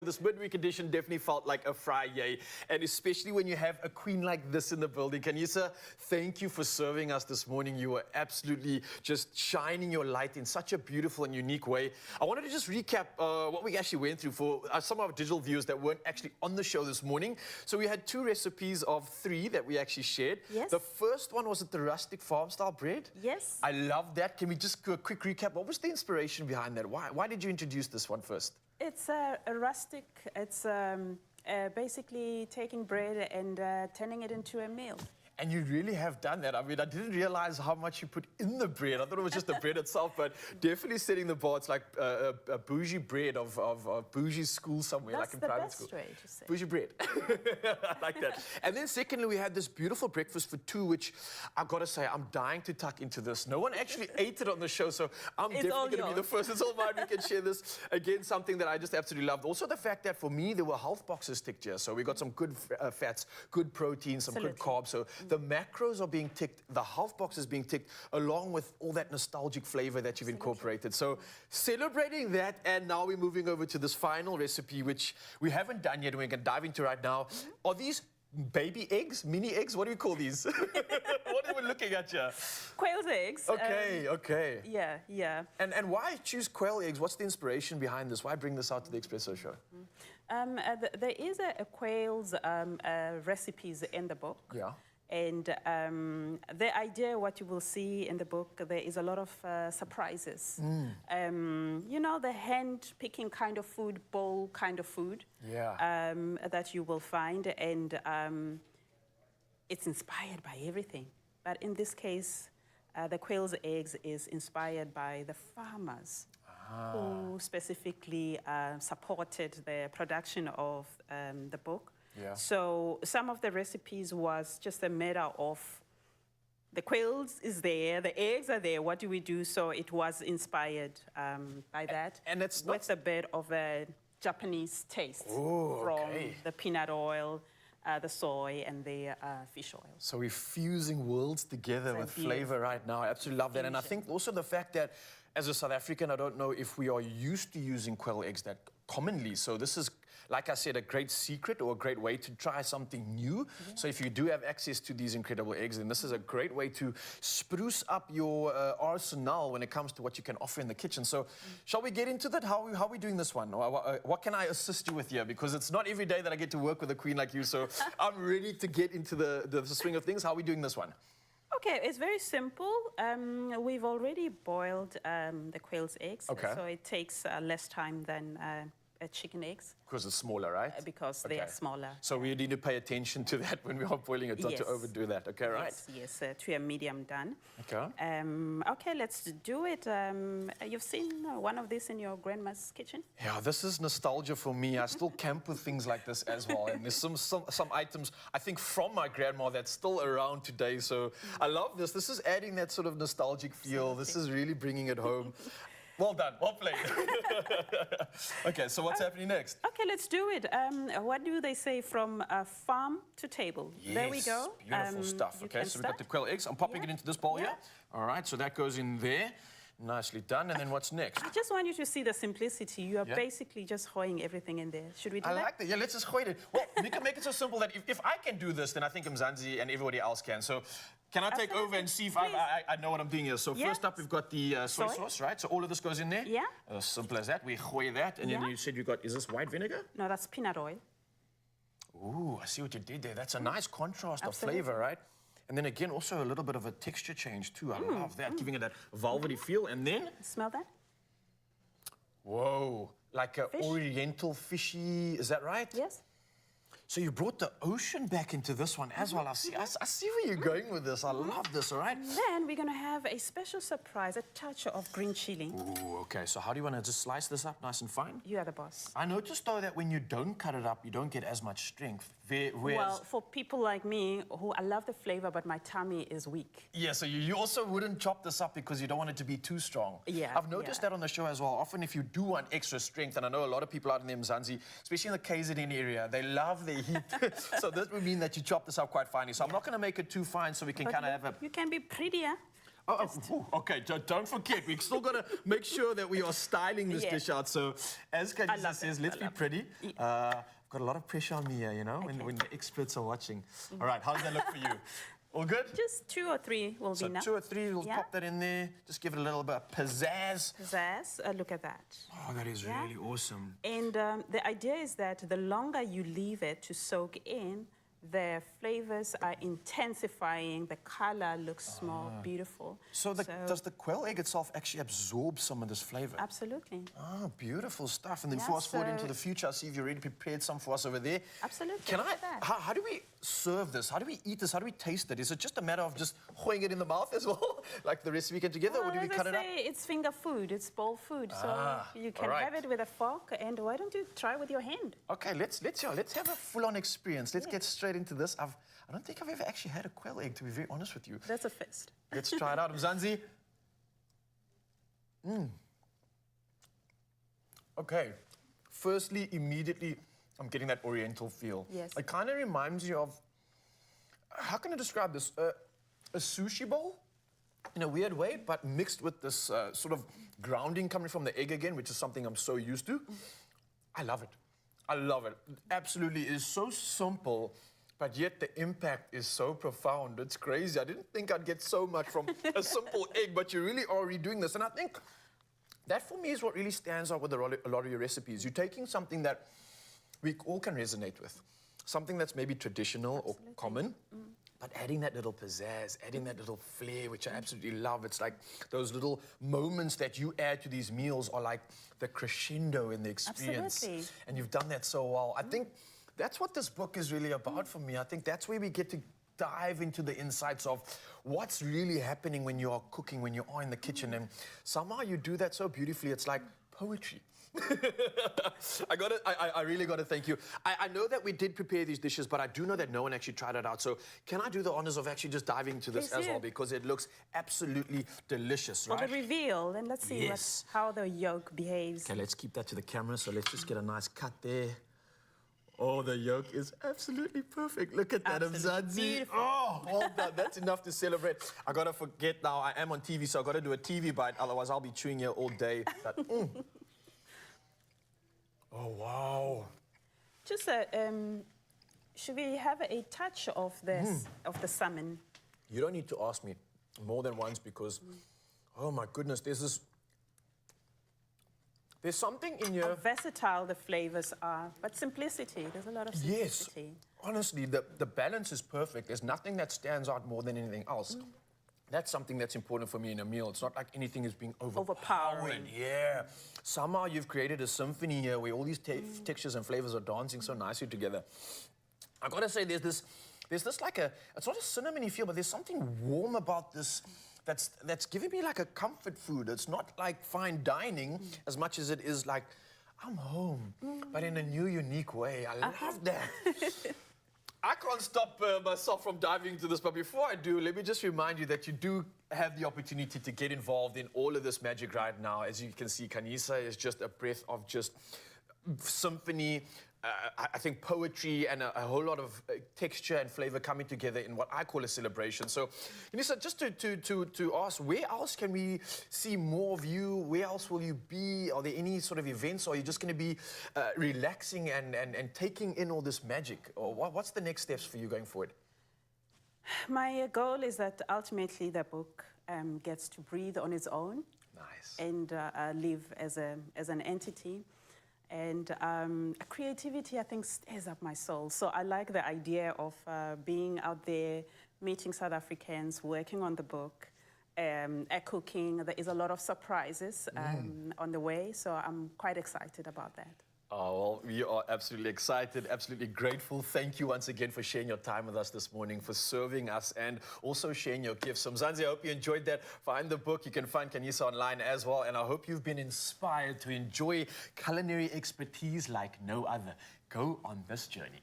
This midweek edition definitely felt like a Friday, and especially when you have a queen like this in the building. Khanyisa, thank you for serving us this morning. You were absolutely just shining your light in such a beautiful and unique way. I wanted to just recap what we actually went through for some of our digital viewers that weren't actually on the show this morning. So we had 2 recipes of 3 that we actually shared. Yes. The first one was the rustic farm-style bread. Yes. I love that. Can we just do a quick recap? What was the inspiration behind that? Why did you introduce this one first? It's a rustic, it's basically taking bread and turning it into a meal. And you really have done that. I mean, I didn't realize how much you put in the bread. I thought it was just the bread itself, but definitely setting the bar. It's like a bougie bread of a bougie school somewhere, That's like in private school. That's the best way to say. Bougie bread. I like that. And then secondly, we had this beautiful breakfast for 2, which I've got to say, I'm dying to tuck into this. No one actually ate it on the show, so I'm definitely going to be the first. It's all mine. We can share this. Again, something that I just absolutely loved. Also the fact that for me, there were health boxes ticked here. So we got some good fats, good protein, some good carbs. So the macros are being ticked, the health box is being ticked, along with all that nostalgic flavor that you've incorporated. So celebrating that, and now we're moving over to this final recipe, which we haven't done yet, and we're going to dive into right now. Are these baby eggs, mini eggs? What do we call these? What are we looking at here? Quail's eggs. Okay, okay. Yeah. And why choose quail eggs? What's the inspiration behind this? Why bring this out to the Expresso show? There is a quail's recipes in the book. Yeah. And the idea, what you will see in the book, there is a lot of surprises. You know, the hand-picking kind of food, bowl kind of food that you will find. And it's inspired by everything. But in this case, the quail's eggs is inspired by the farmers who specifically supported the production of the book. Yeah. So some of the recipes was just a matter of the quails is there, the eggs are there, what do we do? So it was inspired by that. And it's not... with a bit of a Japanese taste from the peanut oil, the soy, and the fish oil. So we're fusing worlds together with flavor right now. I absolutely love that. And I think also the fact that as a South African, I don't know if we are used to using quail eggs that commonly. So this is, like I said, a great secret or a great way to try something new. Yeah. So if you do have access to these incredible eggs, then this is a great way to spruce up your arsenal when it comes to what you can offer in the kitchen. So shall we get into that? How are we doing this one? What can I assist you with here? Because it's not every day that I get to work with a queen like you. So I'm ready to get into the swing of things. How are we doing this one? Okay, it's very simple. We've already boiled the quail's eggs, so it takes less time than chicken eggs. Because it's smaller, right? Because they are smaller. So we need to pay attention to that when we are boiling it, not to overdo that. Okay, right? Yes, to a medium done. Okay. Okay, let's do it. You've seen one of these in your grandma's kitchen? Yeah, this is nostalgia for me. I still camp with things like this as well. And there's some items, I think, from my grandma that's still around today. So I love this. This is adding that sort of nostalgic feel. This is really bringing it home. Well done, well played. Okay, so what's happening next? Okay, let's do it. What do they say, from farm to table? Yes, there we go. Beautiful stuff. Okay, so we've got the quail eggs. I'm popping it into this bowl here. All right, so that goes in there. Nicely done. And then what's next? I just want you to see the simplicity. You are basically just hoeing everything in there. Should we do that? I like that. Yeah, let's just hoe it. Well, we can make it so simple that if I can do this, then I think Mzansi and everybody else can. So can I take over and see if I know what I'm doing here? So first up, we've got the soy sauce, right? So all of this goes in there? Yeah. As simple as that. We hoe that. And then you said you got, is this white vinegar? No, that's peanut oil. Ooh, I see what you did there. That's a nice contrast of flavor, right? And then again, also a little bit of a texture change too. I love that, giving it that velvety feel. And then... Smell that? Whoa, like a oriental fishy, is that right? Yes. So you brought the ocean back into this one as well. I see where you're going with this. I love this, all right? And then we're going to have a special surprise, a touch of green chili. Ooh, okay. So how do you want to just slice this up nice and fine? You are the boss. I noticed, though, that when you don't cut it up, you don't get as much strength. Well, for people like me, who I love the flavor, but my tummy is weak. Yeah, so you also wouldn't chop this up because you don't want it to be too strong. Yeah. I've noticed that on the show as well. Often if you do want extra strength, and I know a lot of people out in the Mzansi, especially in the KZN area, they love their heat. So this would mean that you chop this up quite finely. So I'm not going to make it too fine so we can kind of have a... You can be prettier. Okay, don't forget, we're still got to make sure that we are styling this dish out. So, as Khanyisa says, let's be pretty. I've got a lot of pressure on me here, you know, when the experts are watching. All right, how does that look for you? All good? Just 2 or 3 will be enough. So 2 or 3, we'll pop that in there. Just give it a little bit of pizzazz. Pizzazz, look at that. Oh, that is really awesome. And the idea is that the longer you leave it to soak in, the flavors are intensifying, the color looks more beautiful. So, does the quail egg itself actually absorb some of this flavor? Absolutely. Oh, beautiful stuff. And then fast forward into the future, I see you've already prepared some for us over there. Absolutely. Can how do we serve this? How do we eat this? How do we taste it? Is it just a matter of just hoing it in the mouth as well, like the recipe came together, or do we cut it up? It's finger food, it's bowl food, so you can have it with a fork, and why don't you try with your hand? Okay, let's have a full-on experience. Let's get straight into this. I don't think I've ever actually had a quail egg, to be very honest with you. That's a first. Let's try it out. Mzansi. Okay. Firstly, immediately, I'm getting that oriental feel. Yes. It kind of reminds you of, how can I describe this? A sushi bowl in a weird way, but mixed with this sort of grounding coming from the egg again, which is something I'm so used to. I love it. I love it. Absolutely. It is so simple, but yet the impact is so profound. It's crazy. I didn't think I'd get so much from a simple egg, but you really are redoing this. And I think that for me is what really stands out with a lot of your recipes. You're taking something that we all can resonate with, something that's maybe traditional or common, but adding that little pizzazz, adding that little flair, which I absolutely love. It's like those little moments that you add to these meals are like the crescendo in the experience. Absolutely. And you've done that so well. I think that's what this book is really about for me. I think that's where we get to dive into the insights of what's really happening when you are cooking, when you are in the kitchen. And somehow you do that so beautifully. It's like poetry. I really got to thank you. I know that we did prepare these dishes, but I do know that no one actually tried it out. So can I do the honors of actually just diving into this as well? Because it looks absolutely delicious, right? For the reveal, and let's see how the yolk behaves. Okay, let's keep that to the camera. So let's just get a nice cut there. Oh, the yolk is absolutely perfect. Look at that, Mzansi. Oh, well done. That's enough to celebrate. I got to forget now, I am on TV, so I got to do a TV bite. Otherwise, I'll be chewing here all day. But, oh, wow. Just, should we have a touch of this, of the salmon? You don't need to ask me more than once because, oh my goodness, there's something in here. How versatile the flavors are, but simplicity. There's a lot of simplicity. Yes. Honestly, the balance is perfect. There's nothing that stands out more than anything else. That's something that's important for me in a meal. It's not like anything is being overpowering. Yeah. Somehow you've created a symphony here where all these textures and flavors are dancing so nicely together. I gotta say, there's this like it's not a cinnamony feel, but there's something warm about this that's giving me like a comfort food. It's not like fine dining as much as it is like, I'm home, but in a new, unique way. I love that. I can't stop myself from diving into this, but before I do, let me just remind you that you do have the opportunity to get involved in all of this magic right now. As you can see, Khanyisa is just a breath of just symphony, I think poetry and a whole lot of texture and flavor coming together in what I call a celebration. So, Khanyisa, just to ask, where else can we see more of you? Where else will you be? Are there any sort of events, or are you just going to be relaxing and taking in all this magic? Or what's the next steps for you going forward? My goal is that ultimately the book gets to breathe on its own. Nice. And live as an entity. And creativity, I think, stirs up my soul. So I like the idea of being out there, meeting South Africans, working on the book, cooking. There is a lot of surprises on the way, so I'm quite excited about that. Oh, well, we are absolutely excited, absolutely grateful. Thank you once again for sharing your time with us this morning, for serving us, and also sharing your gifts. So, Mzansi, I hope you enjoyed that. Find the book. You can find Khanyisa online as well. And I hope you've been inspired to enjoy culinary expertise like no other. Go on this journey.